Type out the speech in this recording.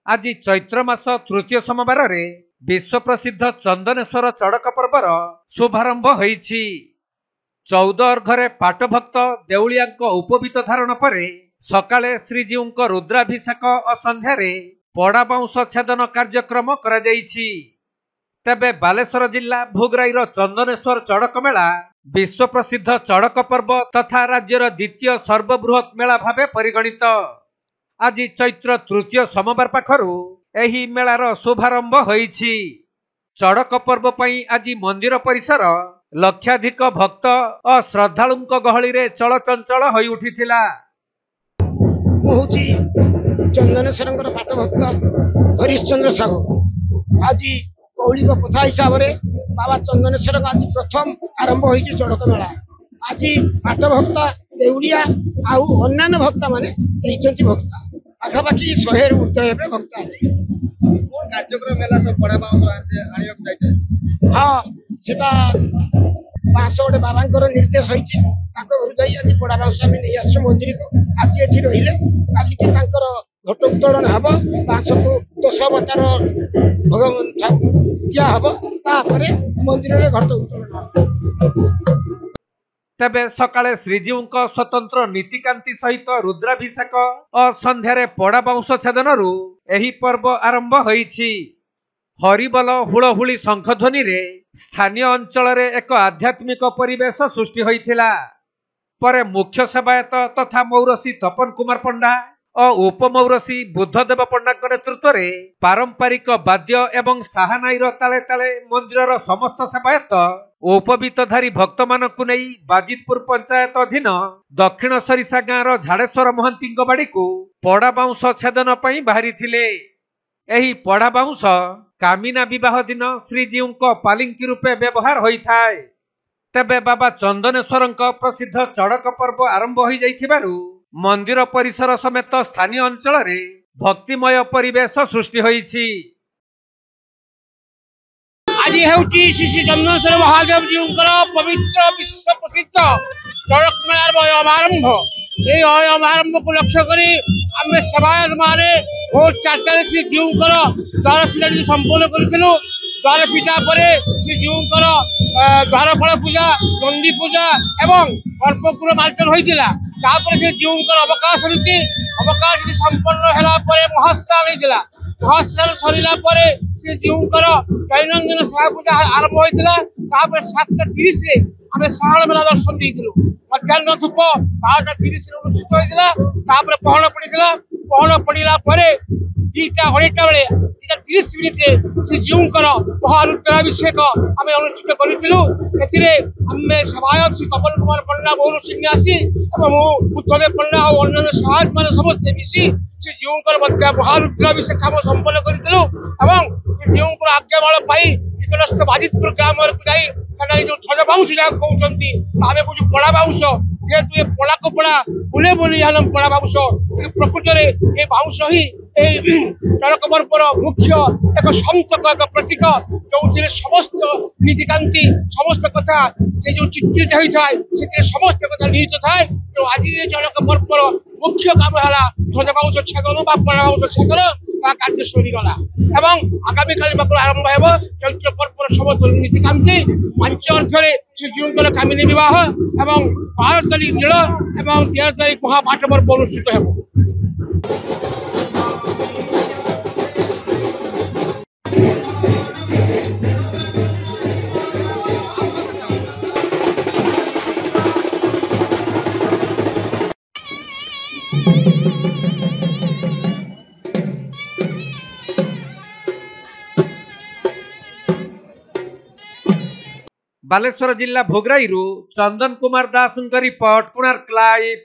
आज चैत्र मास तृतीय सोमवार रे विश्व प्रसिद्ध चंदनेश्वर चड़क पर्वर शुभारंभ होईछि। 14 अर्घरे पाटभक्त देउलिया उपवीत धारण पर सकाळे श्रीजीव रुद्राभिषेक और संध्यारे पड़ा बाउंश छेदन कार्यक्रम करा जाईछि। तेबे बालेश्वर जिला भोगराईर चंदनेश्वर चड़क मेला विश्व प्रसिद्ध चड़क पर्व तथा राज्यर द्वितीय सर्वबृहत मेला भावे परिगणित। आज चैत्र तृतीय सोमवार पाखरु एही मेलार शुभारंभ होईछि। चड़क पर्व पई आज मंदिर परिसर लक्षाधिक भक्त और श्रद्धालुंक गहली रे चलचंचल होई उठिथिला। चंदनेश्वर पाटभक्त हरिश्चंद्र साहू आज कौलिक प्रथा हिसाब से बाबा चंदनेश्वर आज प्रथम आरंभ हो चड़क मेला। आज पाटभक्त देउलिया आउ अन्य भक्ता माने भक्ता पाखापाखि 100 ऊर्ध्व भक्ता आज कार्यक्रम मेला सब पड़ा हाँ सेटा बांस गोटे बाबा निर्देश होती घर जाई आज पड़ा बांस आम नहीं आस मंदिर को आज ये रही काली की घट उत्तोलन हम बांस को 10 अवतार भगवान दिया हम तापर मंदिर में घट उत्तोलन हम। तेबे सकाळे श्रीजीव स्वतंत्र नीतिकांति सहित रुद्राभिषेक और संध्यारे पड़ा बाउंश छेदनरु एही पर्व आरंभ होईछि। हरिबल हुलहुली शंखध्वनि रे स्थानीय अंचल रे एक आध्यात्मिक परिवेश सृष्टि होइथिला। परे मुख्य सेवायत तथा मौरसी तपन कुमार पंडा और उपमौरसी बुद्धदेव पंडा नेतृत्व रे पारंपरिक वाद्य एवं साहानाईर ताले ताले मंदिरर समस्त सेवायत उपवीतधारी भक्त मानकु नहीं बाजितपुर पंचायत अधीन दक्षिण सरिषा गाँवर झाड़ेश्वर महंती बाड़ी को पड़ा बाउंश छेदन पई बाहरी थिले। एही पड़ा बाउंश कामिना विवाह दिन श्रीजीव पालिंकी रूपे व्यवहार होइथाय। तेबे बाबा चंदनेश्वर प्रसिद्ध चड़क पर्व आरंभ हो जाइथिबारु मंदिर परिसर समेत स्थानीय अंचल रे भक्तिमय परिवेश सृष्टि होइछि। आज हेउची श्री चंदनेश्वर महादेव जी पवित्र विश्व प्रसिद्ध चड़क मेलार अमारंभ। ये अमारंभ को लक्ष्य करी आम सेवायत माने भोर 4 श्रीजीव द्वार पिटा संपन्न करूँ। द्वार पिटा पर श्रीजीव द्वारफल पूजा नंदी पूजा एवं कर्पूर मार्जन होता। श्रीजीव अवकाश नीति संपन्न है महास्नान होता। महास्नान सरला श्रीजीव दैनंदिन सेवा पूजा आरंभ होता। 7:30 आम साहल मेला दर्शन देलु। मध्याह्न धूप 12:30 अनुष्ठित होता। पहड़ पड़ा पहड़ पड़ा 2:30 बेले 2:30 श्रीजीव महारुद्राभिषेक आम अनुष्ठित करूँ। सेवायत श्री तपन कुमार पंडा मोहन सन्यासी बुद्धदेव पंडा और अन्य सहायक मैंने समस्ते मिसी श्रीजीव महारुद्राभिषेक आम संपन्न करूँ। श्रीजीव आज्ञा बल पाई निकटस्थ बाजितपुर ग्राम जो ध्वज बाउंश कहते आम कौन पड़ा बाउंश जेहेतु ये पड़ा को पड़ा बुले बोली पड़ा बाउंश प्रकृत में ये बाउंश ही चड़क पर्वर मुख्य एक संचक एक प्रतीक जो समस्त नीतिकांति समस्त कथा जो चित्रित होता है समस्त कथा निहित थाए। तो आज ये चड़क पर्वर मुख्य काम है ध्वज बाउंश छेदन पड़ा बाउंश छेदन कार्य सरीगला। आगामी काली आरंभ हो चैत्र पर्वर समस्त नीतिकांति 5 अर्घ्य श्रीजीव कामिनी विवाह एवं 12 तारीख नील एवं 13 तारीख महापाठ पर्व अनुष्ठित हो। बालेश्वर जिला भोगराई चंदन कुमार दास रिपोर्ट कोणार्क लाइव।